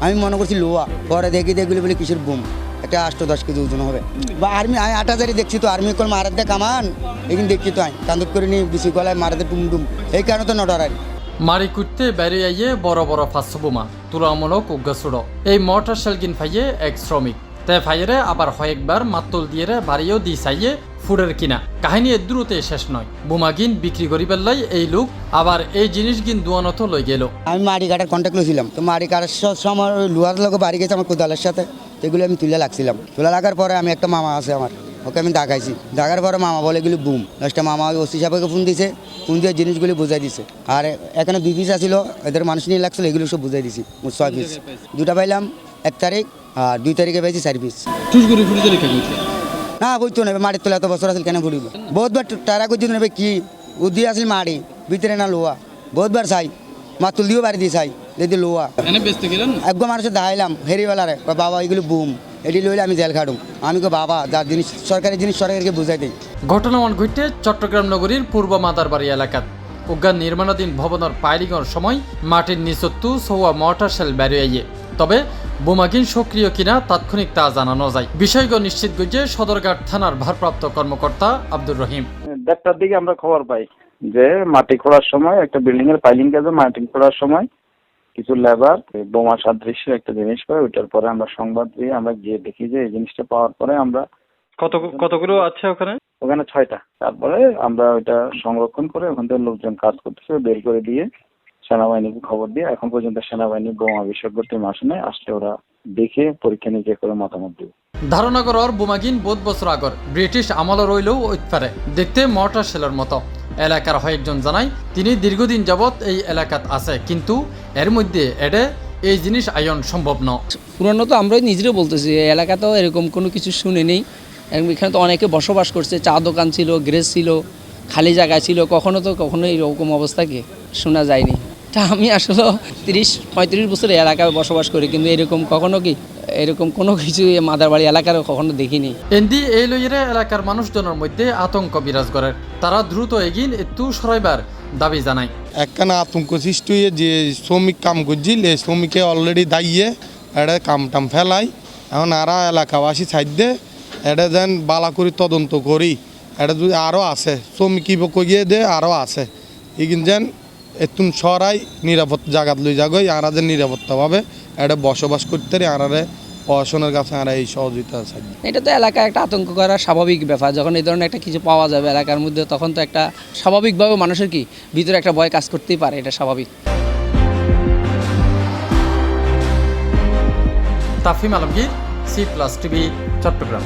আমি মনে করছি লোয়া, পরে দেখি দেখগুলি বলে কিসের বুম, একটা 8-10 কেজি ওজন হবে। বা আর্মি আমি 8,000 দেখছি তো, আর্মি কল মারার দে কামান এখানে দেখছি তো আমি কান্দুক করে নিয়ে বেশি গলায় মারাতে টুমটুম, এই কারণে তো নডরারি। মারি কুটতে বেরিয়ে আইয়ে বড় বড় ফাঁসু বোমা তুলামূলক উগ্রসুড় এই মর্টার শেলগিন ফাইয়ে এক শ্রমিক তে ফাইরে আবার কয়েকবার মাত্তল দিয়ে বাড়িও দি চাইয়ে ফুডের কিনা কাহিনী দ্রুতে শেষ নয়। বোমাগিন বিক্রি করি পেলাই এই লোক আবার এই জিনিসগিন দুয়ানত লই গেল। আমি মাড়ি কাটার কন্ট্যাক্ট লইছিলাম, তো মাড়ি কাটার সময় লোহার লোক বাড়ি গেছে আমার কোদালের সাথে, এগুলো আমি তুলে লাগছিলাম। তুলে লাগার পরে আমি একটা মামা আছে আমার, ওকে আমি দেখাইছি, দেখার পরে মামা বলে এগুলি বুম। লাস্টে মামা ওসি সাহেবকে ফোন দিছে, ফোন দিয়ে জিনিসগুলি বুঝাই দিছে। আর এখানে 2 পিস আসছিল, এদের মানুষ নিয়ে লাগছিল, এগুলো সব বুঝাই দিছি। 6 পিস, 2টা পাইলাম 1 তারিখ, আর 2 তারিখে পাইছি 4 পিস। না বুঝতো না, মাটির তোলা এত বছর আসল কেন ফুটিব, বহুতবার টারা করছি নেবে কি উদ্দি আসল মাড়ি ভিতরে না লোহা, বহুতবার চাই মাতুল দিয়েও বাড়ি দিয়ে চাই যদি লোহা একবার মানুষের দেখাইলাম হেরিওয়ালারে, বাবা এগুলো বুম, এটি লইলে আমি জেল খাটুম। আমি কো বাবা যার জিনিস সরকারি জিনিস সরকারকে বুঝাই দিই। ঘটনামান ঘটে চট্টগ্রাম নগরীর পূর্ব মাদারবাড়ি এলাকাত উদ্যান নির্মাণাধীন ভবনের পাইলিংয়ের সময় মাটির নিচত্তু সৌয়া মর্টার শেল বেরিয়ে আইয়ে, তবে বোমাগিন সক্রিয় কিনা তাৎক্ষণিক তা জানানো যায়। বিষয়গ নিশ্চিত গজে সদরঘাট থানার ভারপ্রাপ্ত কর্মকর্তা আব্দুর রহিম। 1:30টার দিকে আমরা খবর পাই যে মাটি খোঁড়ার সময় একটা বিল্ডিং এর পাইলিং কাজে মাটি খোঁড়ার সময় কিছু লেবার বোমা সাদৃশ্য একটা জিনিস পায়। ওইটার পরে আমরা সংবাদ দিয়ে আমরা গিয়ে দেখি যে এই জিনিসটা পাওয়ার পরে আমরা কতগুলো আছে ওখানে 6টা, তারপরে আমরা ওইটা সংরক্ষণ করে ওখান থেকে লোকজন কাজ করতেছে, বের করে দিয়ে সেনাবাহিনীকে খবর দিয়ে এখন পর্যন্ত সেনাবাহিনী বোমা বিশেষজ্ঞ টিম আসে নাই, আসলে ওরা দেখে পরীক্ষা নিরীক্ষা করে মতামত দেবে। ধারণা করার বোমাগিন বহুত বছর আগর ব্রিটিশ আমলে রইলেও পারে দেখতে মর্টার শেলের মতো। এলাকার কয়েকজন জানায় তিনি দীর্ঘদিন যাবৎ এই এলাকাত আছে, কিন্তু এর মধ্যে এডে এই জিনিস আয়ন সম্ভব ন। পুরানো তো আমরাই নিজেরাও বলতেছি, এই এলাকাতেও এরকম কোনো কিছু শুনে নেই। এখানে তো অনেকে বসবাস করছে, চা দোকান ছিল, গ্যারেজ ছিল, খালি জায়গা ছিল, কখনো এইরকম অবস্থা কি শোনা যায়নি। তা আমি আসলে 30-35 বছর এই এলাকায় বসবাস করি, কিন্তু এরকম কোনো কিছু মাদারবাড়ি এলাকার কখনো দেখিনি। এন্দি এই লইরে এলাকার মানুষজনের মধ্যে আতঙ্ক বিরাজ করে, তারা দ্রুত এগিন একটু সরাইবার দাবি জানায়। একখানা আতঙ্ক সৃষ্টি হয়ে যে শ্রমিক কাম করছিল, এই শ্রমিকে অলরেডি দাইয়ে এটা কাম টাম ফেলাই, এখন আরা এলাকাবাসী সাইডে এটা যেন বালা করি তদন্ত করি, এটা যদি আরও আছে শ্রমিক কইয়ে দে আরও আছে এগিন যেন এতুন সরাই নিরাপদ জায়গা লই যাগই আরাদের নিরাপত্তাভাবে এটা বসবাস করতে আরারে পড়াশোনার কাছে আর এই সহযোগিতা চাই। এটা তো এলাকায় একটা আতঙ্ক করার স্বাভাবিক ব্যাপার, যখন এই ধরনের একটা কিছু পাওয়া যাবে এলাকার মধ্যে তখন তো একটা স্বাভাবিকভাবে মানুষের ভিতরে একটা ভয় কাজ করতেই পারে, এটা স্বাভাবিক। Tafim Alamgir, C+ TV, Chittagong.